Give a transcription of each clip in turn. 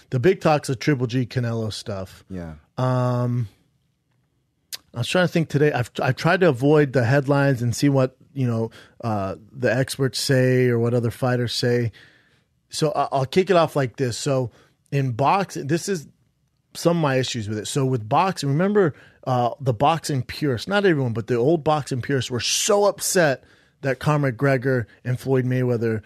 the big talk's of Triple G Canelo stuff. Yeah. I was trying to think today. I've tried to avoid the headlines and see what the experts say or what other fighters say. So I'll kick it off like this. So in boxing, this is some of my issues with it. So with boxing, remember the boxing purists, not everyone, but the old boxing purists were so upset that Conor McGregor and Floyd Mayweather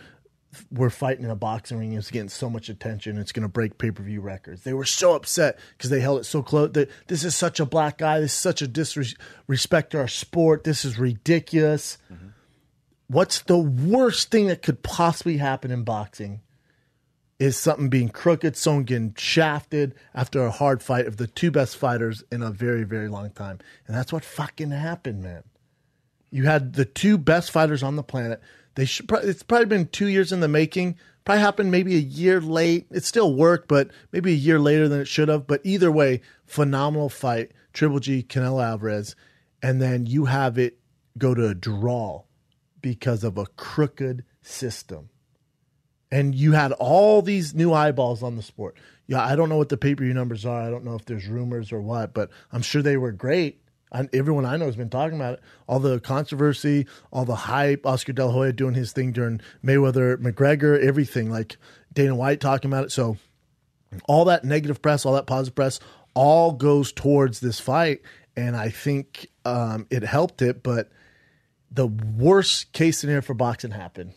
were fighting in a boxing ring. It was getting so much attention. It's going to break pay-per-view records. They were so upset because they held it so close. This is such a black guy. This is such a disrespect to our sport. This is ridiculous. Mm-hmm. What's the worst thing that could possibly happen in boxing is something being crooked, someone getting shafted after a hard fight of the two best fighters in a very, very long time. And that's what fucking happened, man. You had the two best fighters on the planet. It's probably been 2 years in the making. Probably happened maybe a year late. It still worked, but maybe a year later than it should have. But either way, phenomenal fight. Triple G, Canelo Alvarez. And then you have it go to a draw because of a crooked system. And you had all these new eyeballs on the sport. Yeah, I don't know what the pay-per-view numbers are. I don't know if there's rumors or what, but I'm sure they were great. Everyone I know has been talking about it. All the controversy, all the hype, Oscar De La Hoya doing his thing during Mayweather, McGregor, everything, like Dana White talking about it. So all that negative press, all that positive press, all goes towards this fight. And I think it helped it, but the worst case scenario for boxing happened.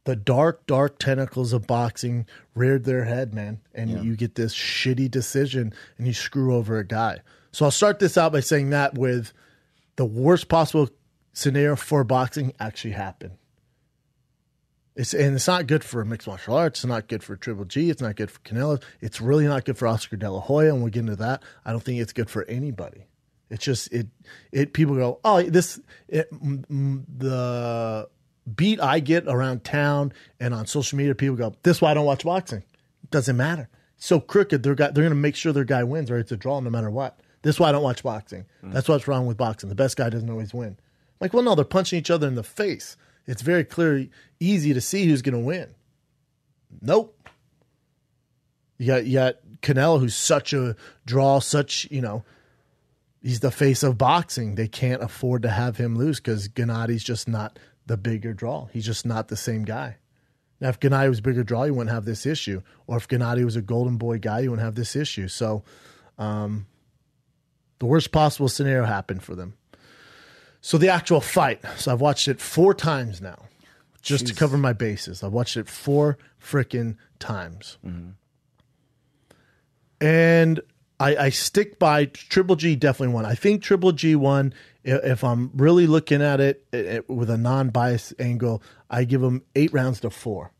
The dark, dark tentacles of boxing reared their head, man. And you get this shitty decision and you screw over a guy. So I'll start this out by saying that with the worst possible scenario for boxing actually happened. It's not good for mixed martial arts. It's not good for Triple G. It's not good for Canelo. It's really not good for Oscar De La Hoya. And we'll get into that. I don't think it's good for anybody. It's just, people go, the beat I get around town and on social media, people go, this is why I don't watch boxing. It doesn't matter. It's so crooked. They're going to make sure their guy wins or it's a draw no matter what. This is why I don't watch boxing. That's what's wrong with boxing. The best guy doesn't always win. Like, well, no, they're punching each other in the face. It's very clear, easy to see who's going to win. Nope. You got Canelo, who's such a draw, he's the face of boxing. They can't afford to have him lose because Gennady's just not the bigger draw. He's just not the same guy. Now, if Gennady was a bigger draw, you wouldn't have this issue. Or if Gennady was a golden boy guy, you wouldn't have this issue. So, the worst possible scenario happened for them. So the actual fight. So I've watched it 4 times now, just to cover my bases. I've watched it 4 freaking times. Mm-hmm. And I stick by Triple G definitely won. I think Triple G won. If I'm really looking at it with a non-biased angle, I give him 8 rounds to 4.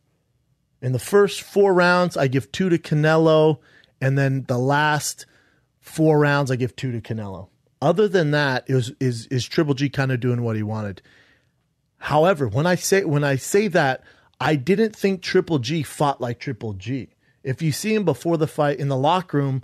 In the first 4 rounds, I give 2 to Canelo. And then the last 4 rounds, I give 2 to Canelo. Other than that, is Triple G kind of doing what he wanted. However, when I say that, I didn't think Triple G fought like Triple G. If you see him before the fight in the locker room,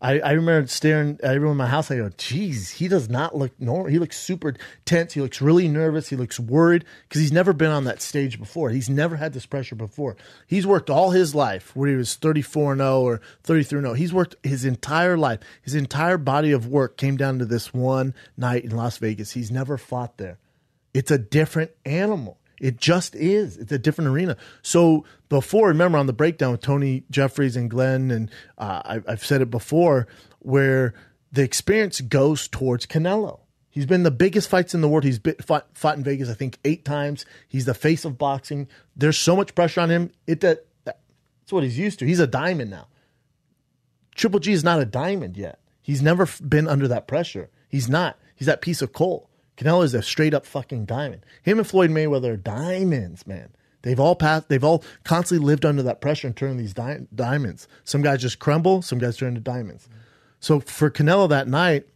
I remember staring at everyone in my house. I go, geez, he does not look normal. He looks super tense. He looks really nervous. He looks worried because he's never been on that stage before. He's never had this pressure before. He's worked all his life where he was 34-0 or 33-0. He's worked his entire life. His entire body of work came down to this one night in Las Vegas. He's never fought there. It's a different animal. It just is. It's a different arena. So before, remember on the breakdown with Tony Jeffries and Glenn, and I've said it before, where the experience goes towards Canelo. He's been the biggest fights in the world. He's fought in Vegas, I think, 8 times. He's the face of boxing. There's so much pressure on him. That's what he's used to. He's a diamond now. Triple G is not a diamond yet. He's never been under that pressure. He's not. He's that piece of coal. Canelo is a straight up fucking diamond. Him and Floyd Mayweather are diamonds, man. They've all constantly lived under that pressure and turned these diamonds. Some guys just crumble, some guys turn into diamonds. So for Canelo that night,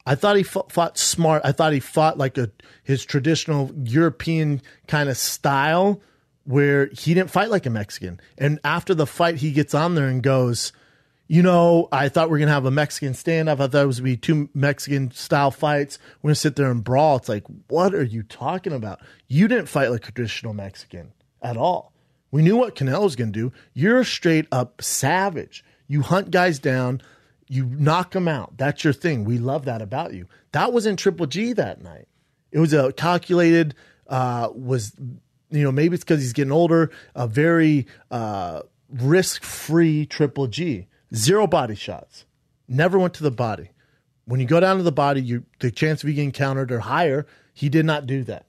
I thought he fought smart. I thought he fought like his traditional European kind of style where he didn't fight like a Mexican. And after the fight, he gets on there and goes, I thought we were going to have a Mexican stand-up. I thought it was going to be 2 Mexican-style fights. We're going to sit there and brawl. It's like, what are you talking about? You didn't fight like a traditional Mexican at all. We knew what Canelo was going to do. You're a straight up savage. You hunt guys down. You knock them out. That's your thing. We love that about you. That wasn't Triple G that night. It was a calculated, maybe it's because he's getting older, a very risk-free Triple G. 0 body shots. Never went to the body. When you go down to the body, the chance of you getting countered are higher. He did not do that.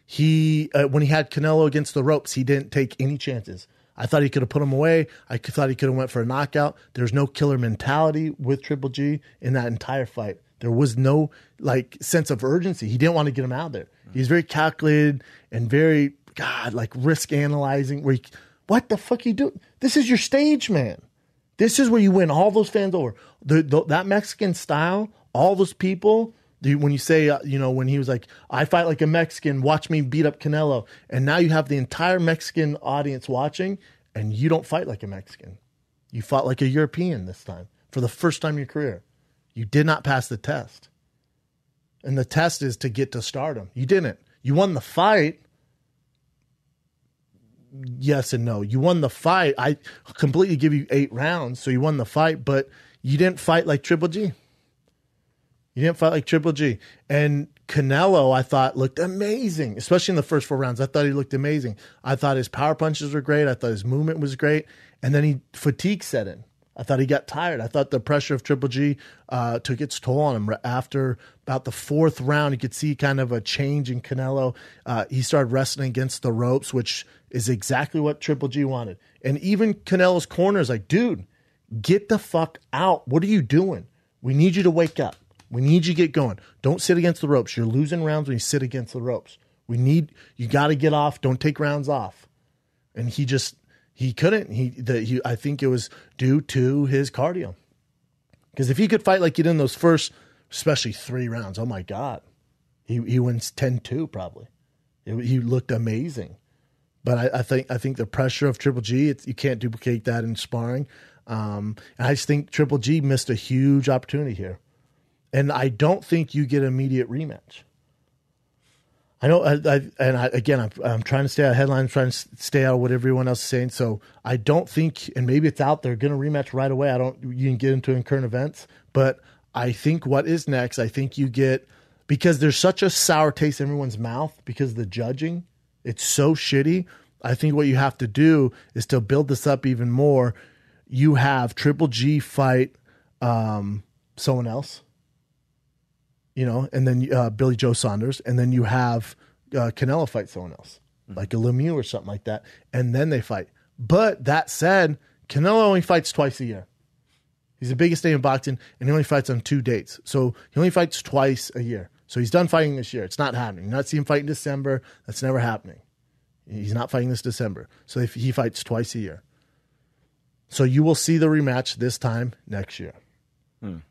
When he had Canelo against the ropes, he didn't take any chances. I thought he could have put him away. I thought he could have went for a knockout. There's no killer mentality with Triple G in that entire fight. There was no sense of urgency. He didn't want to get him out there. He's very calculated and very risk analyzing. What the fuck are you doing? This is your stage, man. This is where you win all those fans over. That Mexican style, all those people. When you say, when he was like, I fight like a Mexican, watch me beat up Canelo. And now you have the entire Mexican audience watching, and you don't fight like a Mexican. You fought like a European this time for the first time in your career. You did not pass the test. And the test is to get to stardom. You didn't. You won the fight. Yes and no. You won the fight. I completely give you 8 rounds, so you won the fight, but you didn't fight like Triple G. You didn't fight like Triple G. And Canelo, I thought, looked amazing, especially in the first 4 rounds. I thought he looked amazing. I thought his power punches were great. I thought his movement was great. And then fatigue set in. I thought he got tired. I thought the pressure of Triple G took its toll on him. After about the 4th round, you could see kind of a change in Canelo. He started wrestling against the ropes, which is exactly what Triple G wanted. And even Canelo's corner is like, dude, get the fuck out. What are you doing? We need you to wake up. We need you to get going. Don't sit against the ropes. You're losing rounds when you sit against the ropes. You got to get off. Don't take rounds off. And he couldn't. I think it was due to his cardio. Because if he could fight like he did in those first, especially 3 rounds, oh my God, he wins 10-2 probably. He looked amazing. But I think the pressure of Triple G, you can't duplicate that in sparring. And I just think Triple G missed a huge opportunity here. And I don't think you get an immediate rematch. I know, I'm trying to stay out of headlines, trying to stay out of what everyone else is saying. So I don't think, and maybe it's out there, going to rematch right away. You can get into in current events, but I think what is next, I think you get, because there's such a sour taste in everyone's mouth because of the judging. It's so shitty. I think what you have to do is to build this up even more. You have Triple G fight someone else. And then Billy Joe Saunders, and then you have Canelo fight someone else, like a Lemieux or something like that, and then they fight. But that said, Canelo only fights twice a year. He's the biggest name in boxing, and he only fights on 2 dates. So he only fights twice a year. So he's done fighting this year. It's not happening. You're not seeing him fight in December. That's never happening. He's not fighting this December. So he fights twice a year. So you will see the rematch this time next year.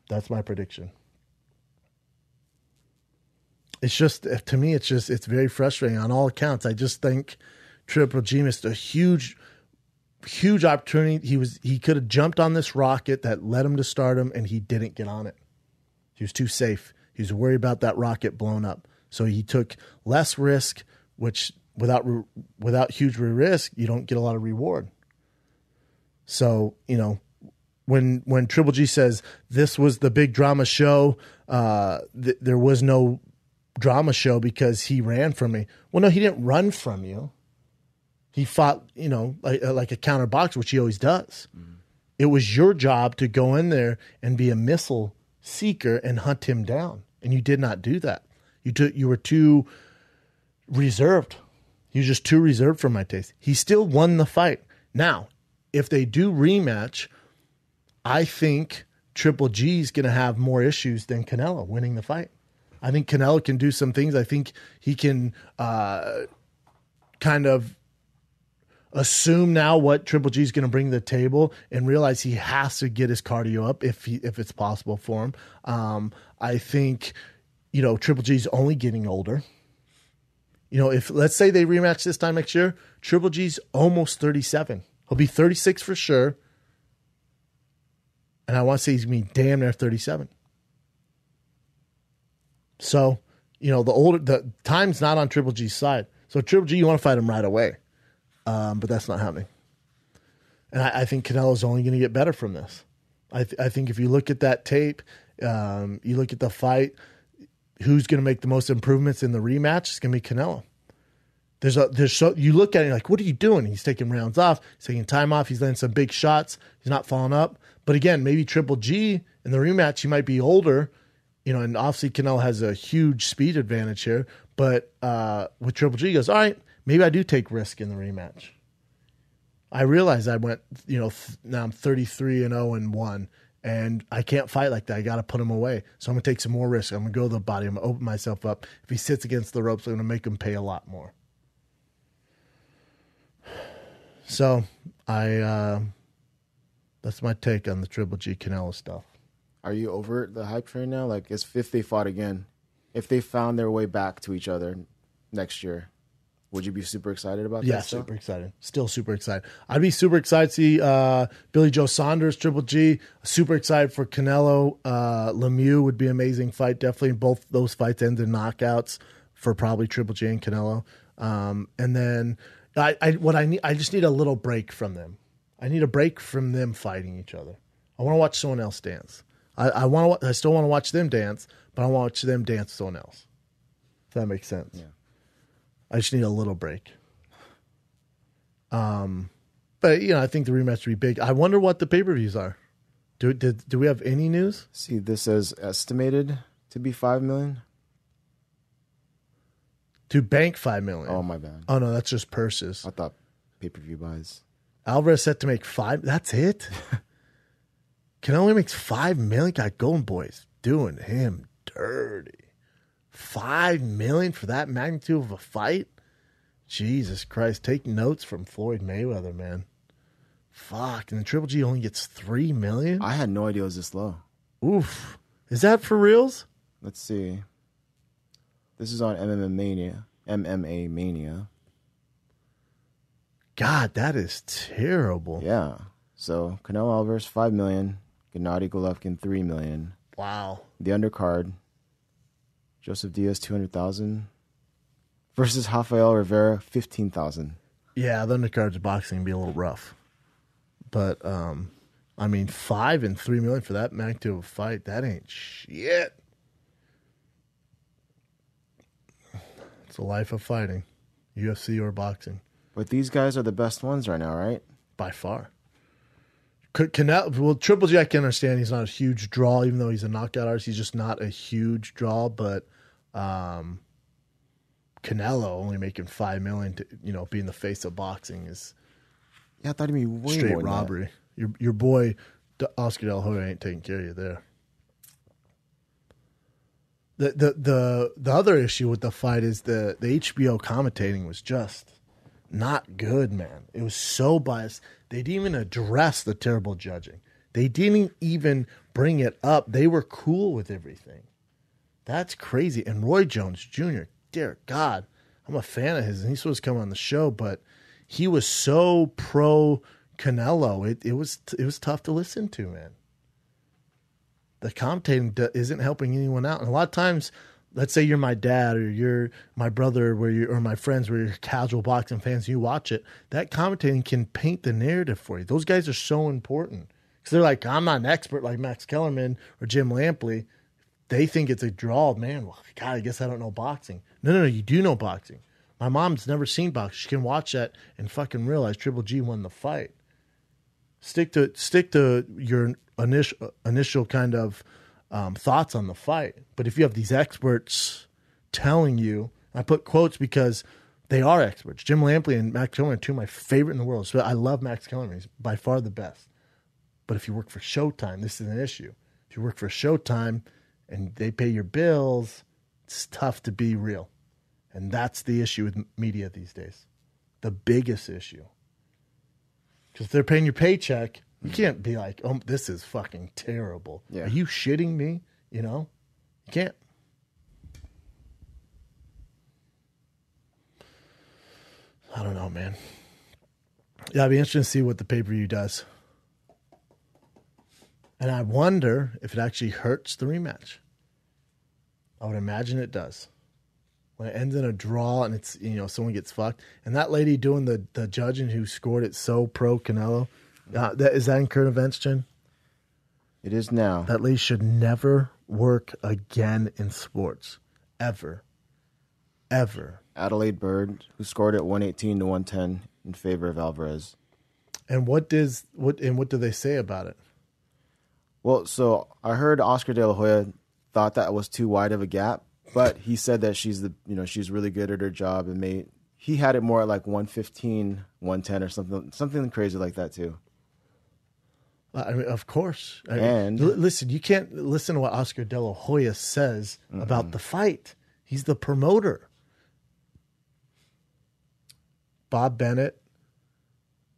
That's my prediction. It's just, to me, it's very frustrating on all accounts. I just think Triple G missed a huge opportunity. He could have jumped on this rocket that led him to stardom, and he didn't get on it. He was too safe. He was worried about that rocket blowing up. So he took less risk, which without huge risk, you don't get a lot of reward. So, when Triple G says this was the big drama show, there was no drama show because he ran from me. Well, no, he didn't run from you. He fought, like a counter boxer, which he always does. It was your job to go in there and be a missile seeker and hunt him down. And you did not do that. You were too reserved. He was just too reserved for my taste. He still won the fight. Now, if they do rematch, I think Triple G is going to have more issues than Canelo winning the fight. I think Canelo can do some things. I think he can kind of assume now what Triple G is going to bring to the table and realize he has to get his cardio up if it's possible for him. I think, Triple G is only getting older. If let's say they rematch this time next year, Triple G's almost 37. He'll be 36 for sure. And I want to say he's going to be damn near 37. So, the time's not on Triple G's side. So Triple G, you want to fight him right away. but that's not happening. And I think Canelo's only going to get better from this. I think if you look at that tape, you look at the fight, who's going to make the most improvements in the rematch? It's going to be Canelo. You look at it, you're like, what are you doing? He's taking rounds off. He's taking time off. He's landing some big shots. He's not falling up. But again, maybe Triple G in the rematch, he might be older, and obviously Canelo has a huge speed advantage here. But with Triple G, he goes, all right, maybe I do take risk in the rematch. I realize I went, now I'm 33-0-1, and I can't fight like that. I got to put him away. So I'm going to take some more risk. I'm going to go to the body. I'm going to open myself up. If he sits against the ropes, I'm going to make him pay a lot more. So that's my take on the Triple G Canelo stuff. Are you over the hype train now? Like, if they fought again, if they found their way back to each other next year, would you be super excited about that? Yeah, super excited. Still super excited. I'd be super excited to see Billy Joe Saunders, Triple G. Super excited for Canelo. Lemieux would be an amazing fight. Definitely both those fights end in knockouts for probably Triple G and Canelo. And then I just need a little break from them. I need a break from them fighting each other. I want to watch someone else dance. I still want to watch them dance, but I want to watch them dance with someone else. If that makes sense. Yeah. I just need a little break. But I think the rematch would be big. I wonder what the pay-per-views are. Do we have any news? See, this says estimated to be $5 million. To bank $5 million. Oh, my bad. Oh no, that's just purses. I thought pay-per-view buys. Alvarez set to make $5. That's it. Canelo makes $5 million. Got Golden Boys doing him dirty. $5 million for that magnitude of a fight? Jesus Christ. Take notes from Floyd Mayweather, man. Fuck. And the Triple G only gets $3 million? I had no idea it was this low. Oof. Is that for reals? Let's see. This is on MMA Mania. God, that is terrible. Yeah. So Canelo Alvarez, $5 million. Gennady Golovkin, $3 million. Wow. The undercard, Joseph Diaz, $200,000 versus Rafael Rivera, $15,000. Yeah, the undercards of boxing can be a little rough. But, $5 and $3 million for that magnitude of a fight, that ain't shit. It's a life of fighting, UFC or boxing. But these guys are the best ones right now, right? By far. Canelo, Triple G, I can understand he's not a huge draw, even though he's a knockout artist. He's just not a huge draw. But Canelo only making $5 million to being the face of boxing is I thought he'd be way straight more than robbery. Your boy Oscar De La Hoya ain't taking care of you there. The other issue with the fight is the HBO commentating was just not good, man. It was so biased. They didn't even address the terrible judging. They didn't even bring it up. They were cool with everything. That's crazy. And Roy Jones Jr., dear God, I'm a fan of his, and he's supposed to come on the show, but he was so pro Canelo. It was tough to listen to, man. The commentating isn't helping anyone out. And a lot of times, let's say you're my dad or you're my brother or my friends where you're casual boxing fans and you watch it, that commentating can paint the narrative for you. Those guys are so important. Because they're like, I'm not an expert like Max Kellerman or Jim Lampley. They think it's a draw. Man, well, God, I guess I don't know boxing. No, you do know boxing. My mom's never seen boxing. She can watch that and fucking realize Triple G won the fight. Stick to your initial kind of thoughts on the fight. But if you have these experts telling you, I put quotes because they are experts. Jim Lampley and Max Kellerman are two of my favorite in the world. So I love Max Kellerman. He's by far the best. But if you work for Showtime, this is an issue. If you work for Showtime and they pay your bills, it's tough to be real. And that's the issue with media these days. The biggest issue. Because if they're paying your paycheck, you can't be like, oh, this is fucking terrible. Yeah. Are you shitting me? You can't. I don't know, man. Yeah, it'd be interesting to see what the pay-per-view does. And I wonder if it actually hurts the rematch. I would imagine it does. when it ends in a draw and it's, someone gets fucked. And that lady doing the judging who scored it so pro Canelo, is that in current events, Jen? It is now. That lady should never work again in sports. Ever. Ever. Adelaide Bird, who scored it 118 to 110 in favor of Alvarez. And what do they say about it? Well, so I heard Oscar De La Hoya thought that was too wide of a gap, but he said that she's really good at her job, and he had it more at like 115, 110 or something crazy like that too. I mean, of course. Listen, you can't listen to what Oscar De La Hoya says about the fight. He's the promoter. Bob Bennett.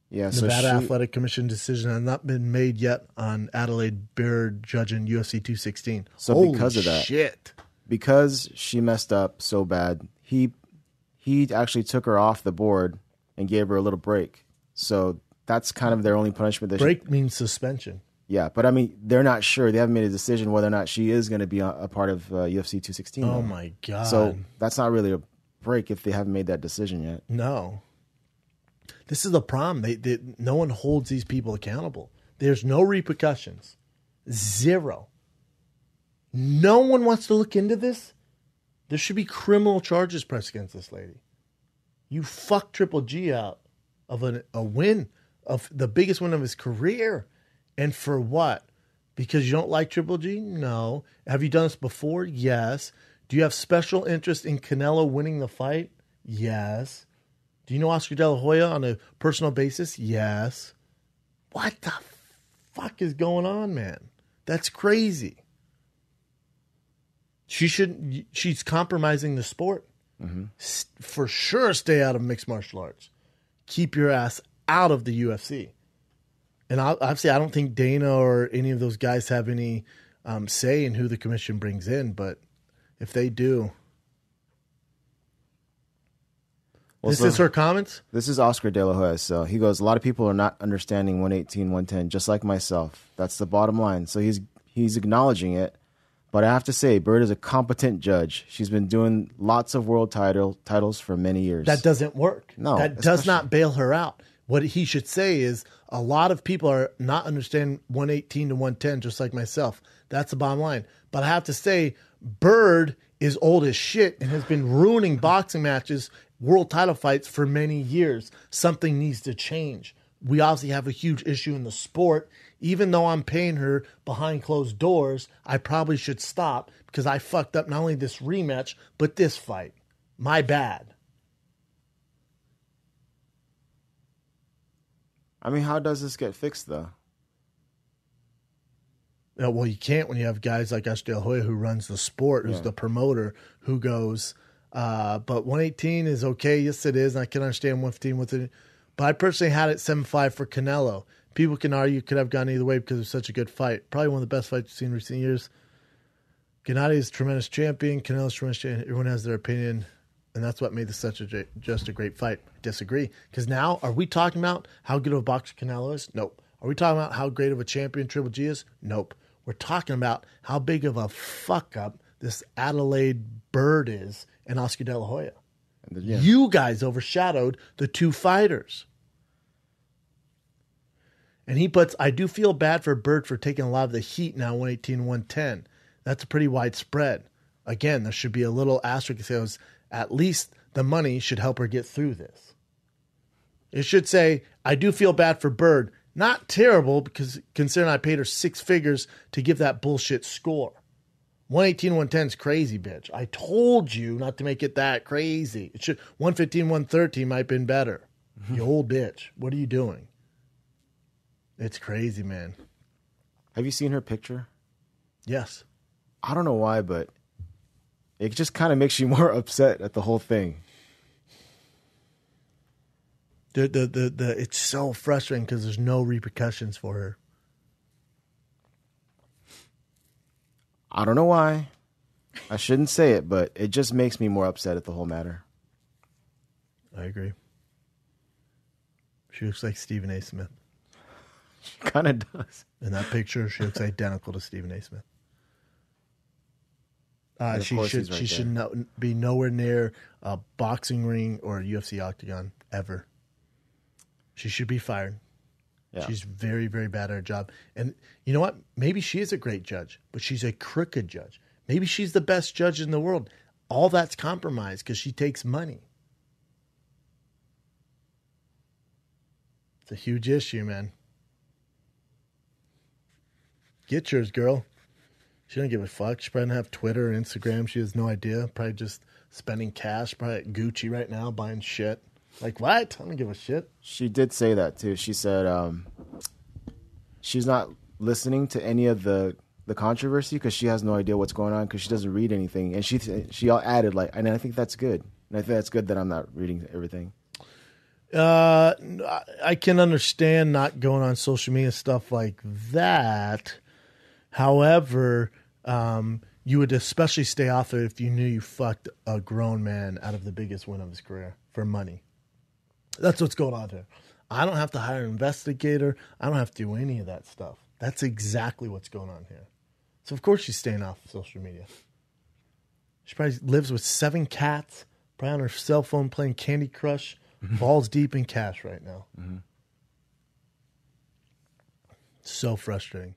Yeah, Nevada Athletic Commission decision has not been made yet on Adelaide Bird judging UFC 216. So Holy because of that, shit. Because she messed up so bad, he actually took her off the board and gave her a little break. So that's kind of their only punishment. Break means suspension. Yeah, but I mean, they're not sure. They haven't made a decision whether or not she is going to be a part of UFC 216. Oh, my God. So that's not really a break if they haven't made that decision yet. No. This is the problem. No one holds these people accountable. There's no repercussions. Zero. No one wants to look into this. There should be criminal charges pressed against this lady. You fucked Triple G out of a win, of the biggest win of his career. And for what? Because you don't like Triple G? No. Have you done this before? Yes. Do you have special interest in Canelo winning the fight? Yes. Do you know Oscar De La Hoya on a personal basis? Yes. What the fuck is going on, man? That's crazy. She's compromising the sport. Mm-hmm. For sure, stay out of mixed martial arts. Keep your ass out of the UFC. And obviously, I don't think Dana or any of those guys have any say in who the commission brings in. But if they do... This is her comments? This is Oscar De La Hoya. So he goes, a lot of people are not understanding 118, 110, just like myself. That's the bottom line. So he's acknowledging it. But I have to say, Bird is a competent judge. She's been doing lots of world titles for many years. That doesn't work. No. That does not bail her out. What he should say is, a lot of people are not understanding 118 to 110, just like myself. That's the bottom line. But I have to say, Bird is old as shit and has been ruining boxing matches, world title fights for many years. Something needs to change. We obviously have a huge issue in the sport. Even though I'm paying her behind closed doors, I probably should stop because I fucked up not only this rematch, but this fight. My bad. I mean, how does this get fixed, though? Yeah, well, you can't when you have guys like Oscar De La Hoya who runs the sport, who's the promoter, who goes, but 118 is okay. Yes, it is. And I can understand 115 with it. But I personally had it 7-5 for Canelo. People can argue it could have gone either way because it was such a good fight. Probably one of the best fights we've seen in recent years. Gennady is a tremendous champion. Canelo's a tremendous champion. Everyone has their opinion. And that's what made this just a great fight. I disagree. Because now, are we talking about how good of a boxer Canelo is? Nope. Are we talking about how great of a champion Triple G is? Nope. We're talking about how big of a fuck up this Adelaide Bird is and Oscar De La Hoya. Yeah. You guys overshadowed the two fighters. And he puts, I do feel bad for Bird for taking a lot of the heat now, 118, 110. That's a pretty wide spread. Again, there should be a little asterisk that says at least the money should help her get through this. It should say, I do feel bad for Bird. Not terrible, because considering I paid her 6 figures to give that bullshit score. 118, 110 is crazy, bitch. I told you not to make it that crazy. It should 115, 113 might have been better. You old bitch. What are you doing? It's crazy, man. Have you seen her picture? Yes. I don't know why, but it just kind of makes you more upset at the whole thing. It's so frustrating because there's no repercussions for her. I don't know why. I shouldn't say it, but it just makes me more upset at the whole matter. I agree. She looks like Stephen A. Smith. She kind of does. In that picture, she looks identical to Stephen A. Smith. And of She course should he's right she should there. be nowhere near a boxing ring or a UFC octagon ever. She should be fired. Yeah. She's very, very bad at her job. And you know what? Maybe she is a great judge, but she's a crooked judge. Maybe she's the best judge in the world. All that's compromised because she takes money. It's a huge issue, man. Get yours, girl. She don't give a fuck. She probably don't have Twitter or Instagram. She has no idea. Probably just spending cash. Probably at Gucci right now, buying shit. Like, what? I don't give a shit. She did say that too. She said she's not listening to any of the controversy because she has no idea what's going on because she doesn't read anything. And she added like, and I think that's good. And I think that's good that I'm not reading everything. I can understand not going on social media stuff like that. However, you would especially stay off it if you knew you fucked a grown man out of the biggest win of his career for money. That's what's going on here. I don't have to hire an investigator. I don't have to do any of that stuff. That's exactly what's going on here. So, of course, she's staying off social media. She probably lives with 7 cats, probably on her cell phone playing Candy Crush, balls deep in cash right now. Mm-hmm. So frustrating.